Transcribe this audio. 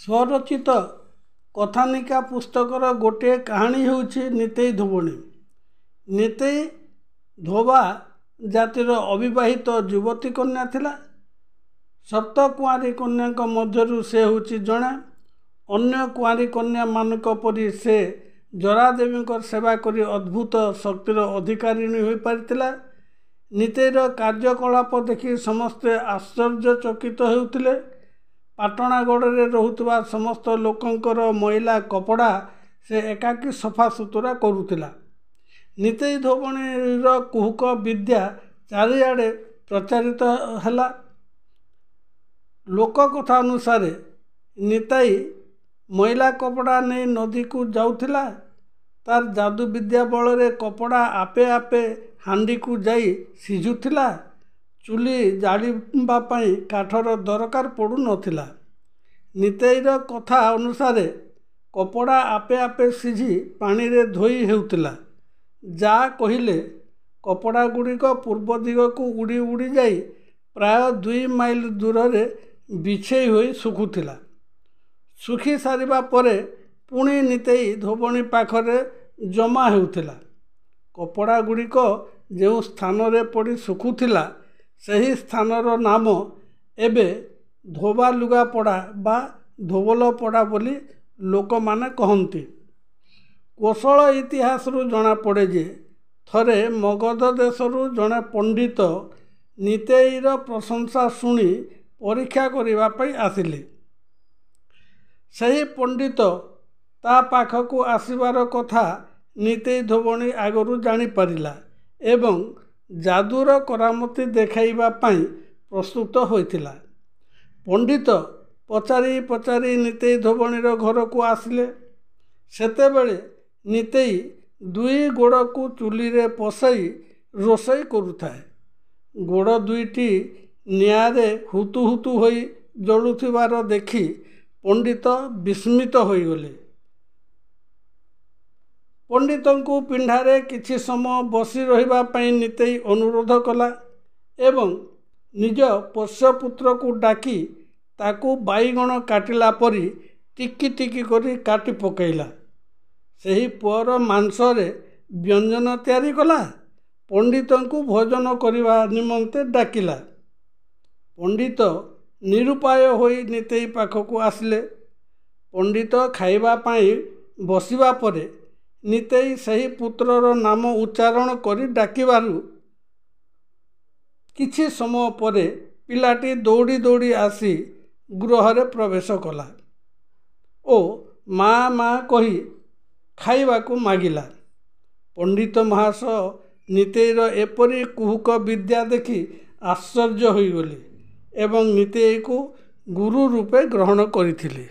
स्वरचित कथानिका पुस्तकर गोटे कहानी होउछि नितेई धोबणी। नितेई धोबा जातिर अविवाहित युवती कन्या थिला। सप्त कुआरी कन्या मध्यरु से होउछि जणे। अन्य कुआरी कन्या मानक परि से जरादेवी सेवा करी अद्भुत शक्तिर अधिकारिणी हो पारिथिला। नितेईर कार्यकलाप देखि समस्ते आश्चर्यचकित हेउथिले। पाटणागढ़ रोहुवा समस्त लोकंकर मैला कपड़ा से एकाकी सफा सुतरा करुथिला। नितेई धोबणीर कुहुक विद्या चारिआडे प्रचारित हैला। लोक कथा अनुसार निताई मैला कपड़ा नहीं नदी को जाउथिला। तार जादू विद्या बल कपड़ा आपे आपे हांडी को जाई सिझुथिला। चुली जाड़िबा पई काठर दरकार पड़ू नथिला। नितेईर कथा अनुसार कपड़ा आपे आपे सिझी पानी रे धोई हेउथिला। जा कहिले कपड़ा गुड़िक पूर्व दिग को उड़ी उड़ी जाई प्राय 2 माइल दूर रे बिछेई होई सुखुथिला। सुखी सारिबा परे पुणी नितेई धोबणी पाखरे जमा हेउथिला। कपड़ा गुड़िक जो स्थान रे पड़ी सुखुथिला सही स्थानर नाम एबे धोबा लुगा पड़ा बा धोबल पड़ा बोली लोक माने कहंती। कोशल इतिहास रु जना पड़े जे थरे मगध देशरु जणे पंडित नितेईर प्रशंसा शुणी परीक्षा करिबा पई आसिले। सही पंडित ता पाखकु आसिबार कथा नितेई धोबणी आगरु जानी पारिला एवं जादूर करामती देखाइबा पई प्रस्तुत होइथिला। पंडित पचारि पचारि नितेई धोबणीर घर को आसिले। सेतेबेले नितेई 2 गोड़ को चुली रे पसई रोसई करुथाए। गोड़ 2टी निआरे हुतु हुतु होई जलुथिबार देखि पंडित विस्मित होइगले। पंडितंकु पिंढारे किछि समय बसी रहिबा पई नितेई अनुरोध कला एवं निज पोष्यपुत्र को डाकी ताकू बाईगण काटिला परी टिकी टिकी करी काटी पकईला। सही पुअर मांस रे व्यंजन तैयारी कला। पंडितंकु भोजन करिबा निमंते डाकिला। पंडित निरुपाय होई नितेई पाखकु आसिले। पंडित खाइबा पाई बसिबा परे नितेई सही पुत्रर नाम उच्चारण करी डाकिबारु किछि समय परे पिलाटी दौड़ी दौड़ी आसी गृहरे प्रवेश कला ओ माँ माँ कही खाइबाकु मागिला। पंडित महाशय नितेईर एपरी कुहुक विद्या देखि आश्चर्य होइगले एवं नितेई को गुरु रूपे ग्रहण करिथिले।